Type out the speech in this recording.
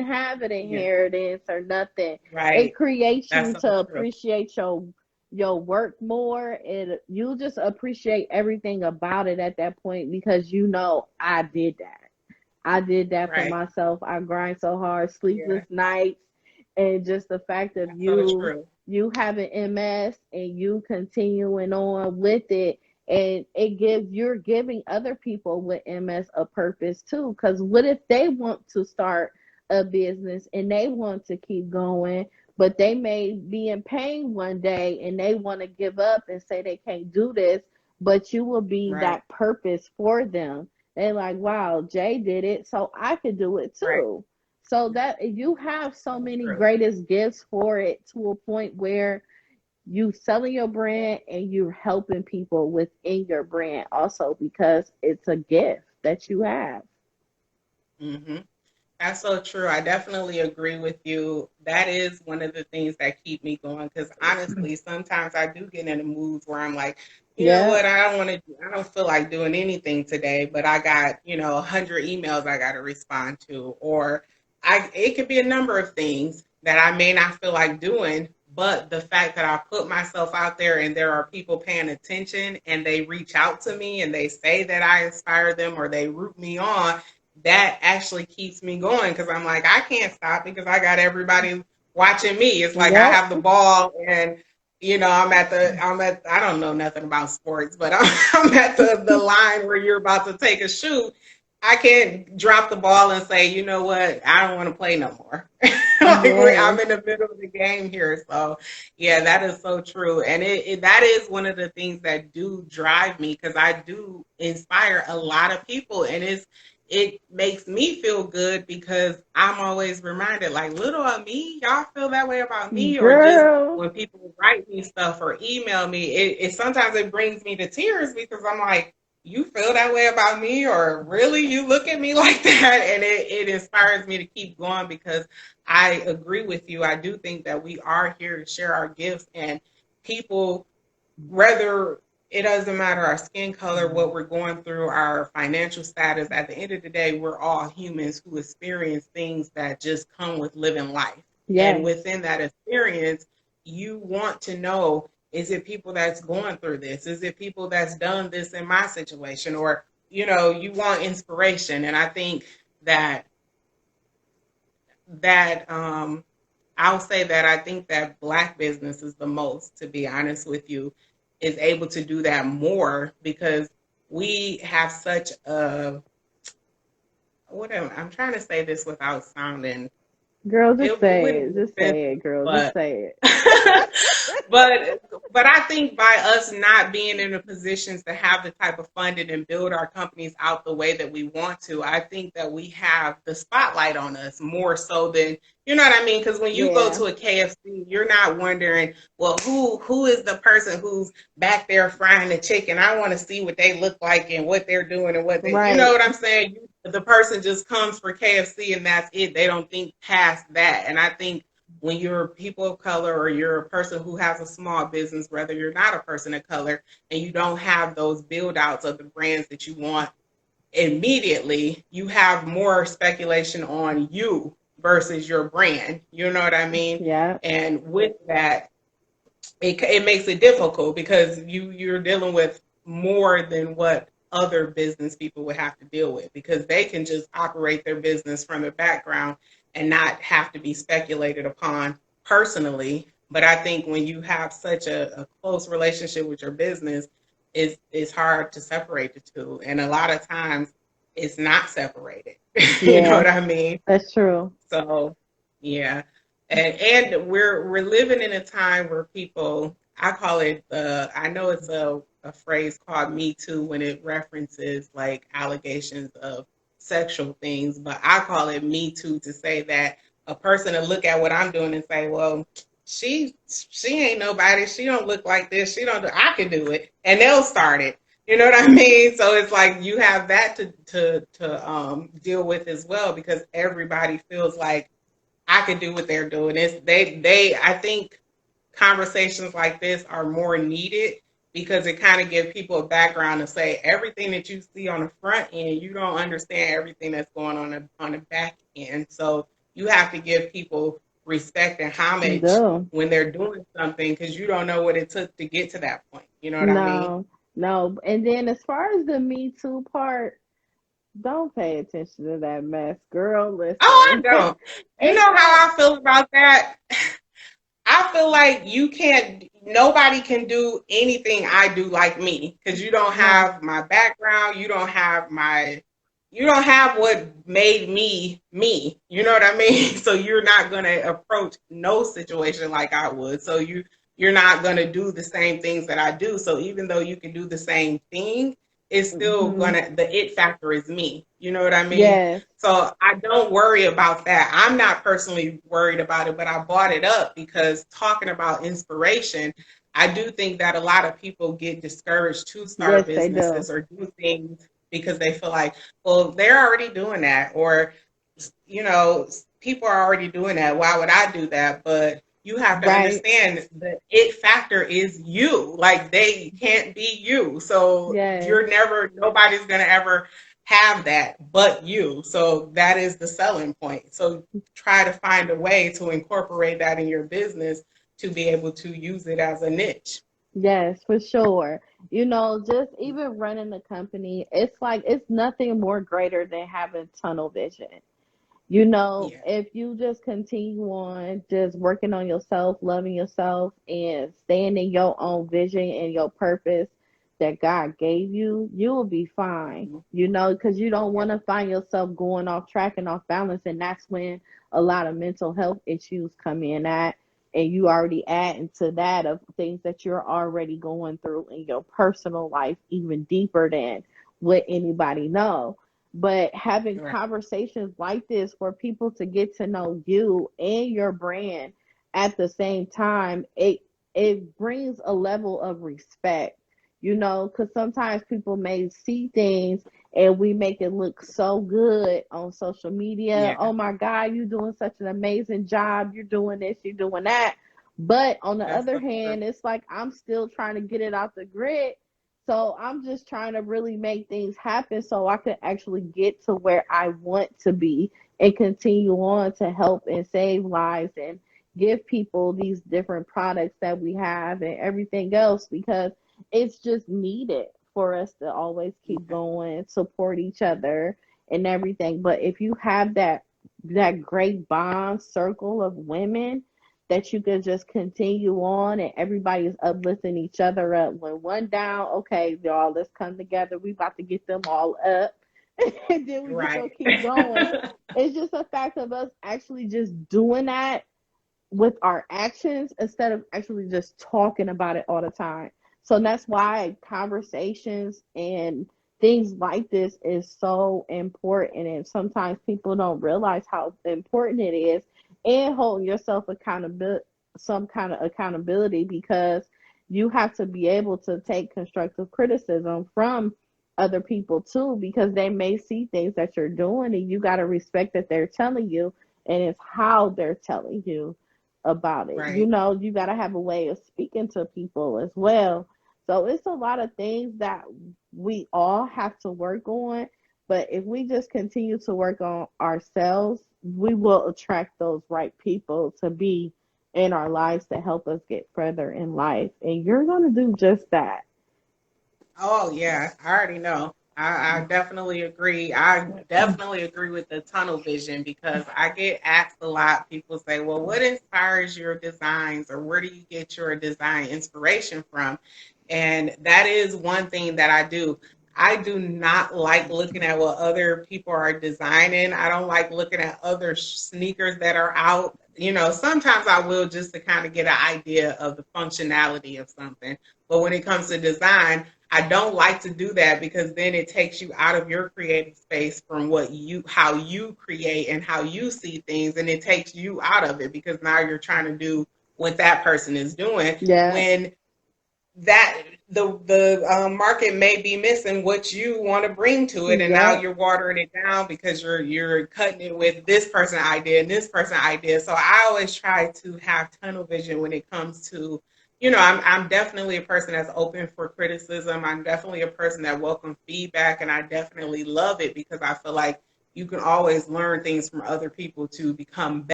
have an Yeah. inheritance or nothing. It Right. creates That's you so to true. appreciate your work more, and you just appreciate everything about it at that point because you know I did that. I did that for Right. myself. I grind so hard, Yeah. sleepless nights, and just the fact of That's so you true. having MS and you continuing on with it, and it gives you're giving other people with MS a purpose too. Because what if they want to start a business and they want to keep going, but they may be in pain one day and they want to give up and say they can't do this, but you will be Right. that purpose for them. They're like, wow, Jay did it, so I could do it Right. too. So that you have so So many true. greatest gifts for it to a point where you selling your brand and you're helping people within your brand also because it's a gift that you have. Hmm. That's so true. I definitely agree with you. That is one of the things that keep me going because honestly, sometimes I do get in a mood where I'm like, you know Yeah. what, I don't want to, I don't feel like doing anything today, but I got, 100 emails I got to respond to, or it could be a number of things that I may not feel like doing, but the fact that I put myself out there and there are people paying attention and they reach out to me and they say that I inspire them or they root me on, that actually keeps me going because I'm like, I can't stop because I got everybody watching me. It's like I Yep. have the ball and I don't know nothing about sports, but I'm at the line where you're about to take a shoot. I can't drop the ball and say, you know what, I don't want to play no more. Like I'm Yes. in the middle of the game here. So yeah, that is so true. And that is one of the things that do drive me because I do inspire a lot of people. And it makes me feel good because I'm always reminded, like, little of me, y'all feel that way about me, or just Girl. when people write me stuff or email me, it sometimes it brings me to tears because I'm like, you feel that way about me, or really you look at me like that, and it inspires me to keep going because I agree with you. I do think that we are here to share our gifts and people whether it doesn't matter our skin color, what we're going through, our financial status. At the end of the day, we're all humans who experience things that just come with living life. And Yes. within that experience, you want to know, is it people that's going through this? Is it people that's done this in my situation? Or, you want inspiration. And I think that that I'll say that I think that Black business is the most, to be honest with you, is able to do that more because we have such a I'm trying to say this without sounding Girl, just it say wouldn't it. be Just say it, offensive, girl. Just but say but I think by us not being in a position to have the type of funding and build our companies out the way that we want to, I think that we have the spotlight on us more so than you know what I mean. Because when you go Yeah. to a KFC, you're not wondering, well, who is the person who's back there frying the chicken? I want to see what they look like and what they're doing and what they, you know Right. what I'm saying. The person just comes for KFC and that's it. They don't think past that, and I think when you're people of color or you're a person who has a small business, whether you're not a person of color and you don't have those build outs of the brands that you want immediately, you have more speculation on you versus your brand. You know what I mean? Yeah. And with that, it makes it difficult because you're dealing with more than what other business people would have to deal with because they can just operate their business from the background and not have to be speculated upon personally. But I think when you have such a close relationship with your business, it's hard to separate the two. And a lot of times it's not separated. You know Yeah. what I mean? That's true. So yeah, and we're living in a time where people, I call it, I know it's a phrase called Me Too when it references like allegations of sexual things, but I call it Me Too to say that a person to look at what I'm doing and say, well, she ain't nobody. She don't look like this. She don't. I can do it, and they'll start it. You know what I mean? So it's like you have that to deal with as well because everybody feels like I can do what they're doing. It's they I think conversations like this are more needed because it kind of gives people a background to say everything that you see on the front end, you don't understand everything that's going on the back end. So you have to give people respect and homage No, when they're doing something, because you don't know what it took to get to that point. You know what I mean? no, no. And then as far as the Me Too part, don't pay attention to that mess, girl. Oh, I Listen, don't. You it's know not. how I feel about that? I feel like you can't, nobody can do anything I do like me, because you don't No. have my background. You don't have what made me me. You know what I mean? So you're not going to approach no situation like I would. So you're not going to do the same things that I do. So even though you can do the same thing, it's still Hmm. gonna, the it factor is me. You know what I mean? Yes. So I don't worry about that. I'm not personally worried about it, but I brought it up because talking about inspiration, I do think that a lot of people get discouraged to start Yes, they do. businesses or do things because they feel like, well, they're already doing that, or, you know, people are already doing that. Why would I do that? But you have to Right. understand the it factor is you. Like, they can't be you. So Yes. you're never, nobody's going to ever have that but you. So that is the selling point. So try to find a way to incorporate that in your business to be able to use it as a niche. Yes, for sure. Just even running a company, it's like it's nothing more greater than having tunnel vision. Yeah. If you just continue on just working on yourself, loving yourself, and staying in your own vision and your purpose that God gave you, you will be fine. Because you don't want to find yourself going off track and off balance. And that's when a lot of mental health issues come in at. And you already add into that of things that you're already going through in your personal life, even deeper than what anybody know. But having Right. conversations like this for people to get to know you and your brand at the same time, it brings a level of respect, because sometimes people may see things and we make it look so good on social media. Yeah. Oh my God, you're doing such an amazing job. You're doing this, you're doing that. But on the That's other so true. hand, it's like I'm still trying to get it out the grid, so I'm just trying to really make things happen so I can actually get to where I want to be and continue on to help and save lives and give people these different products that we have and everything else, because it's just needed for us to always keep Yeah. going, support each other and everything. But if you have that great bond circle of women that you could just continue on and everybody's uplifting each other up. When one down, okay, y'all, let's come together. We about to get them all up. And then we just gonna Right. keep going. It's just a fact of us actually just doing that with our actions instead of actually just talking about it all the time. So that's why conversations and things like this is so important. And sometimes people don't realize how important it is, and holding yourself accountable, some kind of accountability, because you have to be able to take constructive criticism from other people too, because they may see things that you're doing and you got to respect that they're telling you, and it's how they're telling you about it. Right. You got to have a way of speaking to people as well. So it's a lot of things that we all have to work on. But if we just continue to work on ourselves, we will attract those right people to be in our lives to help us get further in life. And you're going to do just that. Oh yeah, I already know. I definitely agree. I definitely agree with the tunnel vision, because I get asked a lot. People say, "Well, what inspires your designs, or where do you get your design inspiration from?" And that is one thing that I do. I do not like looking at what other people are designing. I don't like looking at other sneakers that are out. You know, sometimes I will, just to kind of get an idea of the functionality of something. But when it comes to design, I don't like to do that, because then it takes you out of your creative space from how you create and how you see things, and it takes you out of it, because now you're trying to do what that person is doing, Yeah. when that the market may be missing what you want to bring to it, and now Yep. you're watering it down because you're cutting it with this person idea and this person idea. So I always try to have tunnel vision when it comes to, I'm definitely a person that's open for criticism. I'm definitely a person that welcomes feedback, and I definitely love it, because I feel like you can always learn things from other people to become